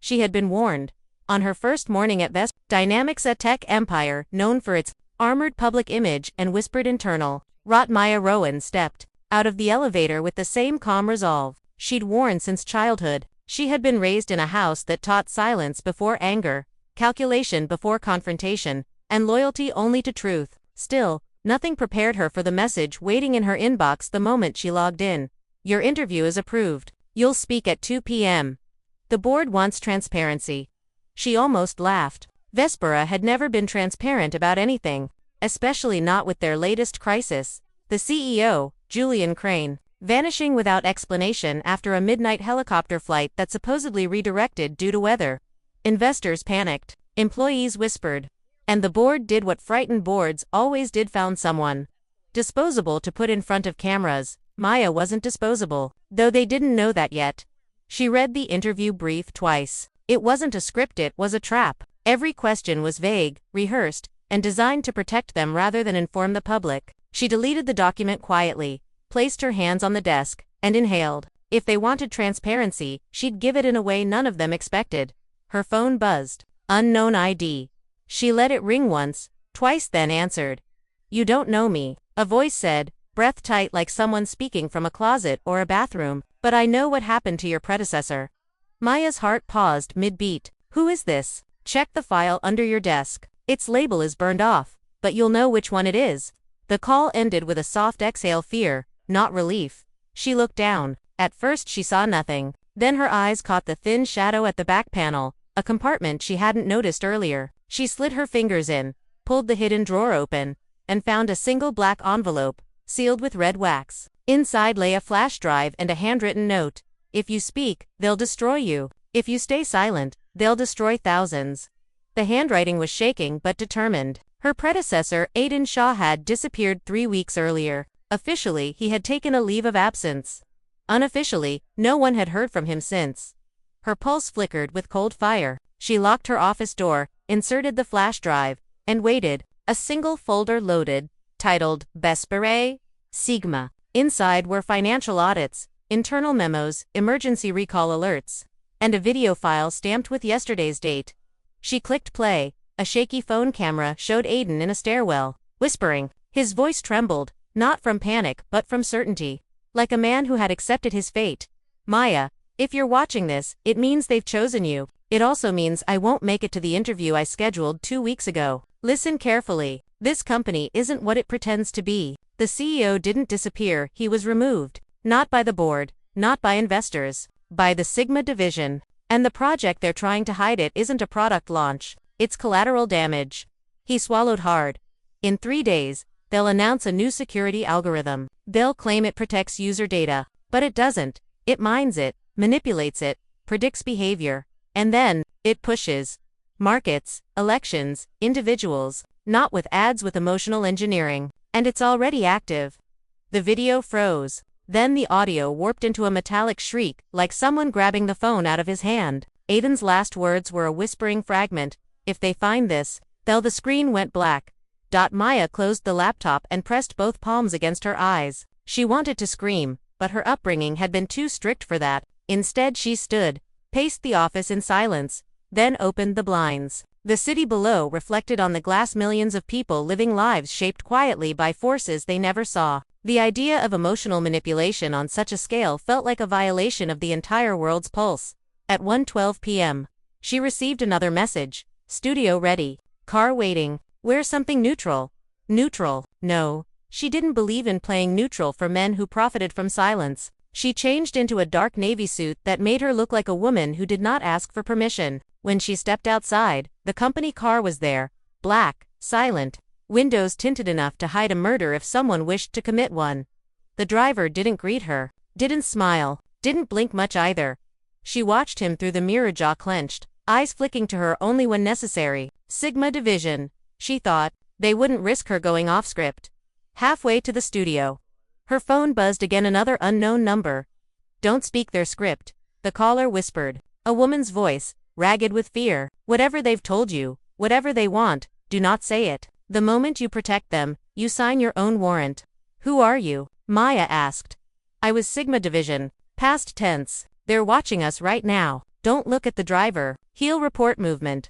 She had been warned. On her first morning at Vesper Dynamics, a tech empire known for its armored public image and whispered internal rot, Maya Rowan stepped out of the elevator with the same calm resolve she'd worn since childhood. She had been raised in a house that taught silence before anger, calculation before confrontation, and loyalty only to truth. Still, nothing prepared her for the message waiting in her inbox the moment she logged in. Your interview is approved. You'll speak at 2 p.m. The board wants transparency. She almost laughed. Vespera had never been transparent about anything, especially not with their latest crisis. The CEO, Julian Crane, vanishing without explanation after a midnight helicopter flight that supposedly redirected due to weather. Investors panicked. Employees whispered. And the board did what frightened boards always did: found someone disposable to put in front of cameras. Maya wasn't disposable, though they didn't know that yet. She read the interview brief twice. It wasn't a script, it was a trap. Every question was vague, rehearsed, and designed to protect them rather than inform the public. She deleted the document quietly, placed her hands on the desk, and inhaled. If they wanted transparency, she'd give it in a way none of them expected. Her phone buzzed. Unknown ID. She let it ring once, twice, then answered. You don't know me, a voice said, breath tight like someone speaking from a closet or a bathroom, but I know what happened to your predecessor. Maya's heart paused mid-beat. Who is this? Check the file under your desk. Its label is burned off, but you'll know which one it is. The call ended with a soft exhale, fear, not relief. She looked down. At first she saw nothing. Then her eyes caught the thin shadow at the back panel, a compartment she hadn't noticed earlier. She slid her fingers in, pulled the hidden drawer open, and found a single black envelope, sealed with red wax. Inside lay a flash drive and a handwritten note. If you speak, they'll destroy you. If you stay silent, they'll destroy thousands. The handwriting was shaking but determined. Her predecessor, Aiden Shaw, had disappeared 3 weeks earlier. Officially, he had taken a leave of absence. Unofficially, no one had heard from him since. Her pulse flickered with cold fire. She locked her office door, inserted the flash drive, and waited. A single folder loaded, titled Vesperae Sigma. Inside were financial audits, internal memos, emergency recall alerts, and a video file stamped with yesterday's date. She clicked play. A shaky phone camera showed Aiden in a stairwell, whispering. His voice trembled, not from panic but from certainty, like a man who had accepted his fate. Maya, if you're watching this, it means they've chosen you. It also means I won't make it to the interview I scheduled 2 weeks ago. Listen carefully. This company isn't what it pretends to be. The CEO didn't disappear, he was removed. Not by the board, not by investors, by the Sigma division. And the project they're trying to hide it isn't a product launch, it's collateral damage. He swallowed hard. In 3 days, they'll announce a new security algorithm. They'll claim it protects user data, but it doesn't. It mines it, manipulates it, predicts behavior, and then, it pushes markets, elections, individuals, not with ads, with emotional engineering. And it's already active. The video froze. Then the audio warped into a metallic shriek, like someone grabbing the phone out of his hand. Aiden's last words were a whispering fragment. If they find this, they'll. The screen went black. Maya closed the laptop and pressed both palms against her eyes. She wanted to scream, but her upbringing had been too strict for that. Instead she stood, paced the office in silence, then opened the blinds. The city below reflected on the glass millions of people living lives shaped quietly by forces they never saw. The idea of emotional manipulation on such a scale felt like a violation of the entire world's pulse. At 1:12 p.m., she received another message. Studio ready. Car waiting. Wear something neutral. Neutral. No. She didn't believe in playing neutral for men who profited from silence. She changed into a dark navy suit that made her look like a woman who did not ask for permission. When she stepped outside, the company car was there. Black, silent, windows tinted enough to hide a murder if someone wished to commit one. The driver didn't greet her, didn't smile, didn't blink much either. She watched him through the mirror, jaw clenched, eyes flicking to her only when necessary. Sigma division, she thought. They wouldn't risk her going off script. Halfway to the studio, her phone buzzed again, another unknown number. Don't speak their script, the caller whispered. A woman's voice, ragged with fear. Whatever they've told you, whatever they want, do not say it. The moment you protect them, you sign your own warrant. Who are you? Maya asked. I was Sigma division. Past tense. They're watching us right now. Don't look at the driver. Heel report movement.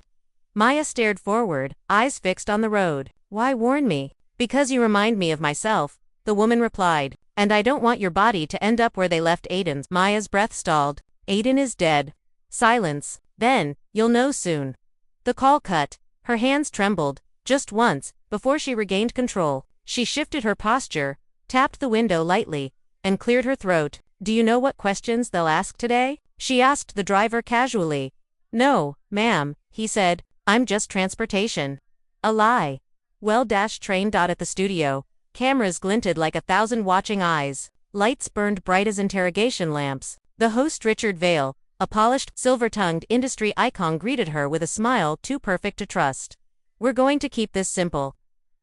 Maya stared forward, eyes fixed on the road. Why warn me? Because you remind me of myself, the woman replied. And I don't want your body to end up where they left Aiden's. Maya's breath stalled. Aiden is dead. Silence. Then, you'll know soon. The call cut. Her hands trembled, just once, before she regained control. She shifted her posture, tapped the window lightly, and cleared her throat. Do you know what questions they'll ask today? She asked the driver casually. No, ma'am, he said. I'm just transportation. A lie. Well-trained. At the studio, cameras glinted like 1,000 watching eyes. Lights burned bright as interrogation lamps. The host, Richard Vale, a polished, silver-tongued industry icon, greeted her with a smile too perfect to trust. We're going to keep this simple,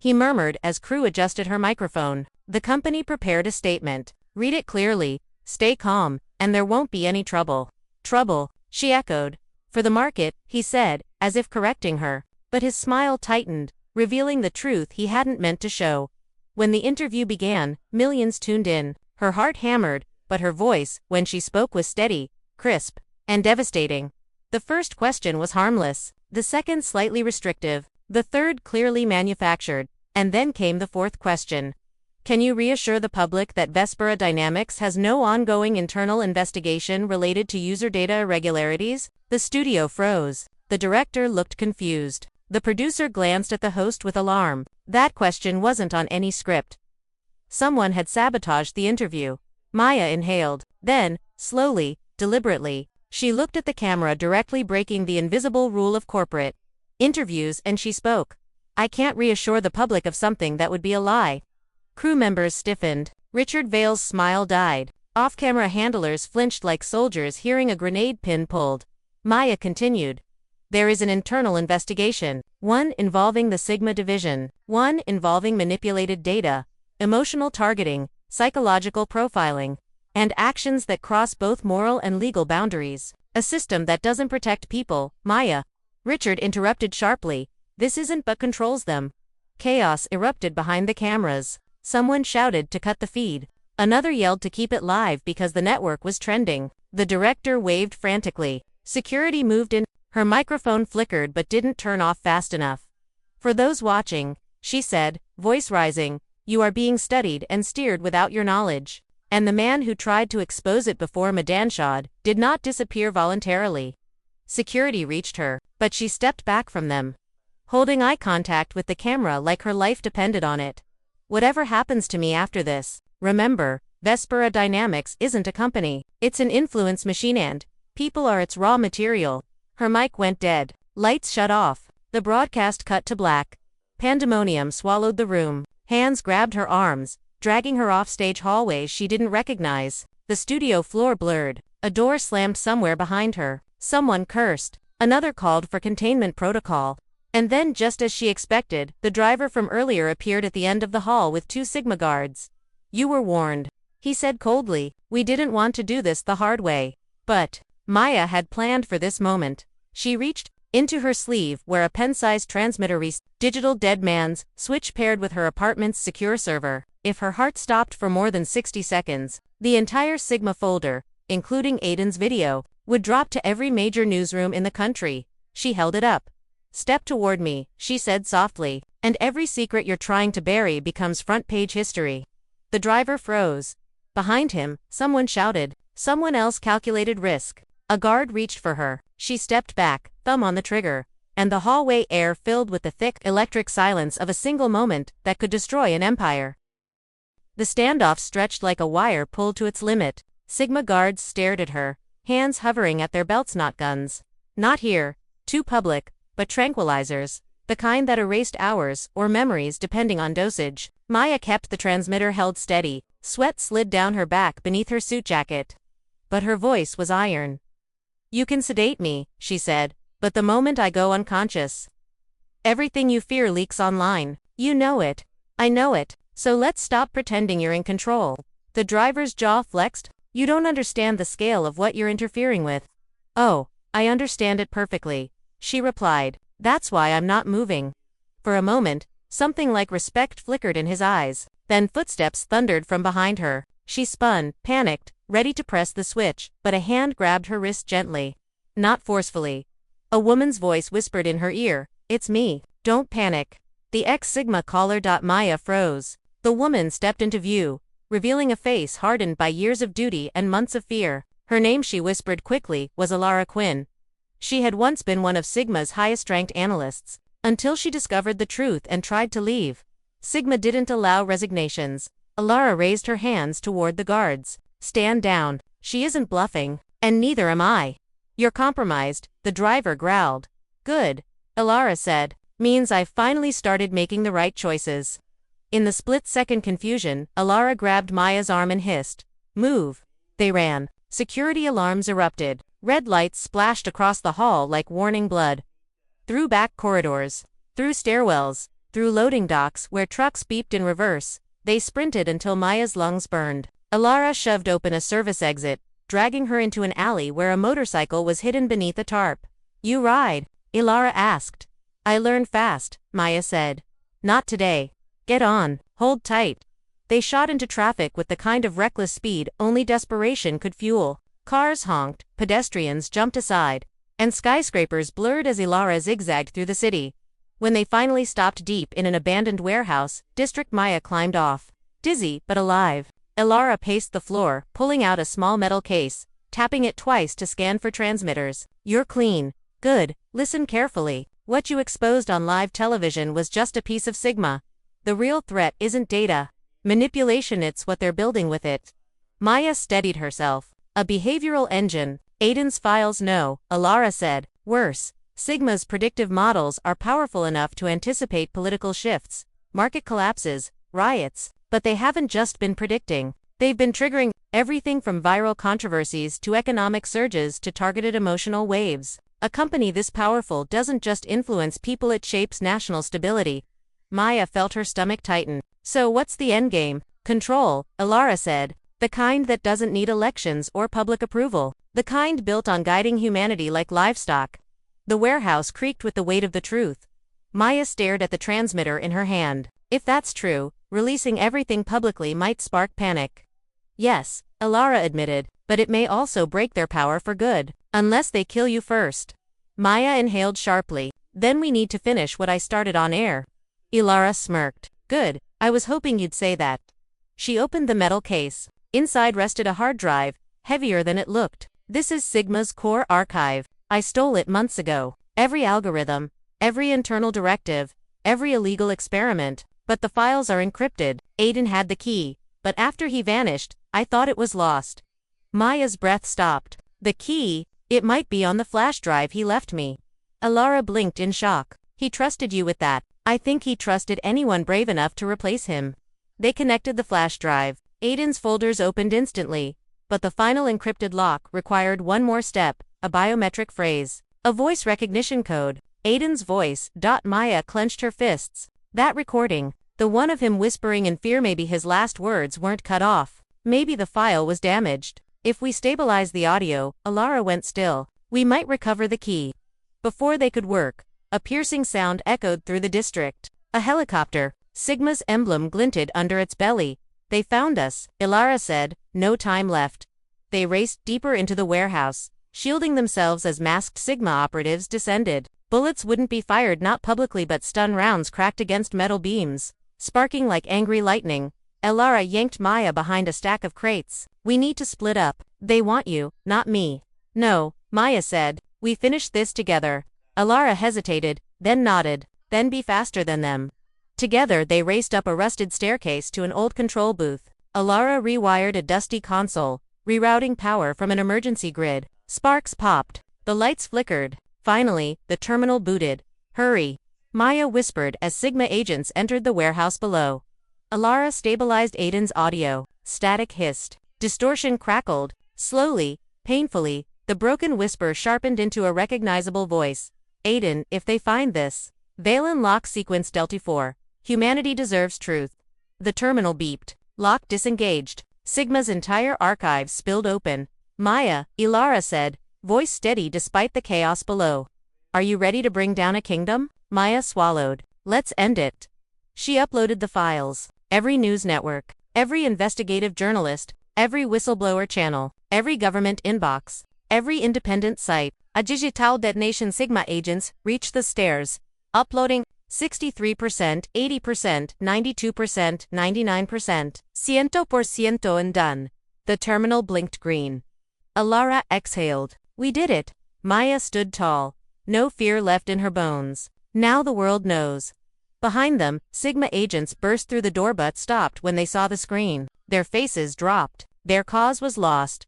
he murmured as crew adjusted her microphone. The company prepared a statement. Read it clearly, stay calm, and there won't be any trouble. Trouble, she echoed. For the market, he said, as if correcting her. But his smile tightened, revealing the truth he hadn't meant to show. When the interview began, millions tuned in. Her heart hammered, but her voice, when she spoke, was steady, crisp, and devastating. The first question was harmless, the second slightly restrictive, the third clearly manufactured, and then came the fourth question. Can you reassure the public that Vespera Dynamics has no ongoing internal investigation related to user data irregularities? The studio froze. The director looked confused. The producer glanced at the host with alarm. That question wasn't on any script. Someone had sabotaged the interview. Maya inhaled. Then, slowly, deliberately, she looked at the camera, directly breaking the invisible rule of corporate interviews, and she spoke. I can't reassure the public of something that would be a lie. Crew members stiffened. Richard Vale's smile died. Off-camera handlers flinched like soldiers hearing a grenade pin pulled. Maya continued. There is an internal investigation, one involving the Sigma division, one involving manipulated data, emotional targeting, psychological profiling, and actions that cross both moral and legal boundaries. A system that doesn't protect people, Maya. Richard interrupted sharply. This isn't but controls them. Chaos erupted behind the cameras. Someone shouted to cut the feed. Another yelled to keep it live because the network was trending. The director waved frantically. Security moved in. Her microphone flickered but didn't turn off fast enough. For those watching, she said, voice rising, you are being studied and steered without your knowledge. And the man who tried to expose it before Madanshad did not disappear voluntarily. Security reached her, but she stepped back from them, holding eye contact with the camera like her life depended on it. Whatever happens to me after this, remember, Vespera Dynamics isn't a company. It's an influence machine and people are its raw material. Her mic went dead. Lights shut off. The broadcast cut to black. Pandemonium swallowed the room. Hands grabbed her arms, dragging her off stage hallways she didn't recognize. The studio floor blurred. A door slammed somewhere behind her. Someone cursed. Another called for containment protocol. And then, just as she expected, the driver from earlier appeared at the end of the hall with 2 Sigma guards. You were warned, he said coldly. We didn't want to do this the hard way. But Maya had planned for this moment. She reached into her sleeve where a pen-sized transmitter digital dead man's switch paired with her apartment's secure server. If her heart stopped for more than 60 seconds, the entire Sigma folder, including Aiden's video, would drop to every major newsroom in the country. She held it up. Step toward me, she said softly, and every secret you're trying to bury becomes front-page history. The driver froze. Behind him, someone shouted. Someone else calculated risk. A guard reached for her. She stepped back, thumb on the trigger, and the hallway air filled with the thick, electric silence of a single moment that could destroy an empire. The standoff stretched like a wire pulled to its limit. Sigma guards stared at her, hands hovering at their belts. Not guns. Not here. Too public. But tranquilizers, the kind that erased hours or memories depending on dosage. Maya kept the transmitter held steady. Sweat slid down her back beneath her suit jacket. But her voice was iron. You can sedate me, she said, but the moment I go unconscious, everything you fear leaks online. You know it. I know it. So let's stop pretending you're in control. The driver's jaw flexed. You don't understand the scale of what you're interfering with. Oh, I understand it perfectly, she replied. That's why I'm not moving. For a moment, something like respect flickered in his eyes. Then footsteps thundered from behind her. She spun, panicked, ready to press the switch, but a hand grabbed her wrist gently. not forcefully. A woman's voice whispered in her ear, "It's me. Don't panic." The ex-Sigma caller. Maya froze. The woman stepped into view, revealing a face hardened by years of duty and months of fear. Her name, she whispered quickly, was Alara Quinn. She had once been one of Sigma's highest-ranked analysts, until she discovered the truth and tried to leave. Sigma didn't allow resignations. Alara raised her hands toward the guards. "Stand down. She isn't bluffing, and neither am I." "You're compromised," the driver growled. "Good," Alara said. "Means I've finally started making the right choices." In the split-second confusion, Alara grabbed Maya's arm and hissed, "Move." They ran. Security alarms erupted. Red lights splashed across the hall like warning blood. Through back corridors, through stairwells, through loading docks where trucks beeped in reverse, they sprinted until Maya's lungs burned. Alara shoved open a service exit, dragging her into an alley where a motorcycle was hidden beneath a tarp. "You ride?" Alara asked. "I learn fast," Maya said. "Not today. Get on. Hold tight." They shot into traffic with the kind of reckless speed only desperation could fuel. Cars honked, pedestrians jumped aside, and skyscrapers blurred as Alara zigzagged through the city. When they finally stopped deep in an abandoned warehouse, District Maya climbed off. Dizzy but alive, Alara paced the floor, pulling out a small metal case, tapping it twice to scan for transmitters. "You're clean. Good. Listen carefully. What you exposed on live television was just a piece of Sigma. The real threat isn't data. Manipulation, it's what they're building with it." Maya steadied herself. "A behavioral engine. Aiden's files know," Alara said. "Worse, Sigma's predictive models are powerful enough to anticipate political shifts, market collapses, riots, but they haven't just been predicting. They've been triggering everything from viral controversies to economic surges to targeted emotional waves. A company this powerful doesn't just influence people, it shapes national stability." Maya felt her stomach tighten. "So what's the endgame?" "Control," Alara said. "The kind that doesn't need elections or public approval. The kind built on guiding humanity like livestock." The warehouse creaked with the weight of the truth. Maya stared at the transmitter in her hand. "If that's true, releasing everything publicly might spark panic." "Yes," Alara admitted, "but it may also break their power for good, unless they kill you first." Maya inhaled sharply. "Then we need to finish what I started on air." Alara smirked. "Good, I was hoping you'd say that." She opened the metal case. Inside rested a hard drive, heavier than it looked. "This is Sigma's core archive. I stole it months ago. Every algorithm, every internal directive, every illegal experiment. But the files are encrypted. Aiden had the key, but after he vanished, I thought it was lost." Maya's breath stopped. "The key? It might be on the flash drive he left me." Alara blinked in shock. "He trusted you with that." "I think he trusted anyone brave enough to replace him." They connected the flash drive. Aiden's folders opened instantly, but the final encrypted lock required one more step, a biometric phrase. A voice recognition code. Aiden's voice. Maya clenched her fists. That recording, the one of him whispering in fear, maybe his last words weren't cut off. Maybe the file was damaged. "If we stabilize the audio," Alara went still, "we might recover the key." Before they could work, a piercing sound echoed through the district. A helicopter. Sigma's emblem glinted under its belly. "They found us," Alara said. No time left. They raced deeper into the warehouse, shielding themselves as masked Sigma operatives descended. Bullets wouldn't be fired, not publicly, but stun rounds cracked against metal beams, sparking like angry lightning. Alara yanked Maya behind a stack of crates. "We need to split up. They want you, not me." "No," Maya said. "We finish this together." Alara hesitated, then nodded. "Then be faster than them." Together they raced up a rusted staircase to an old control booth. Alara rewired a dusty console, rerouting power from an emergency grid. Sparks popped. The lights flickered. Finally, the terminal booted. "Hurry," Maya whispered as Sigma agents entered the warehouse below. Alara stabilized Aiden's audio. Static hissed. Distortion crackled. Slowly, painfully, the broken whisper sharpened into a recognizable voice. "Aiden, if they find this." Valen lock sequence Delta 4. Humanity deserves truth. The terminal beeped. Lock disengaged. Sigma's entire archive spilled open. "Maya," Alara said, voice steady despite the chaos below. "Are you ready to bring down a kingdom?" Maya swallowed. "Let's end it." She uploaded the files. Every news network, every investigative journalist, every whistleblower channel, every government inbox, every independent site. A digital detonation. Sigma agents reached the stairs, uploading 63%, 80%, 92%, 99%, 100% and done. The terminal blinked green. Alara exhaled. We did it. Maya stood tall. No fear left in her bones. Now the world knows. Behind them, Sigma agents burst through the door but stopped when they saw the screen. Their faces dropped. Their cause was lost.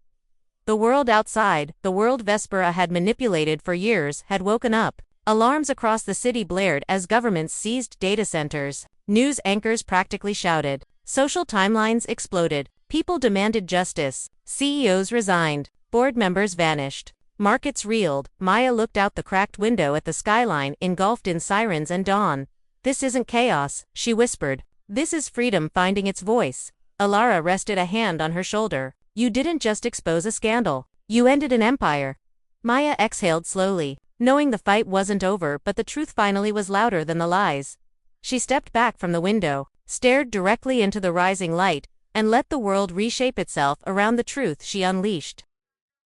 The world outside, the world Vespera had manipulated for years, had woken up. Alarms across the city blared as governments seized data centers. News anchors practically shouted. Social timelines exploded. People demanded justice. CEOs resigned. Board members vanished. Markets reeled. Maya looked out the cracked window at the skyline engulfed in sirens and dawn. This isn't chaos, she whispered. This is freedom finding its voice. Alara rested a hand on her shoulder. You didn't just expose a scandal. You ended an empire. Maya exhaled slowly, knowing the fight wasn't over, but the truth finally was louder than the lies. She stepped back from the window, stared directly into the rising light, and let the world reshape itself around the truth she unleashed.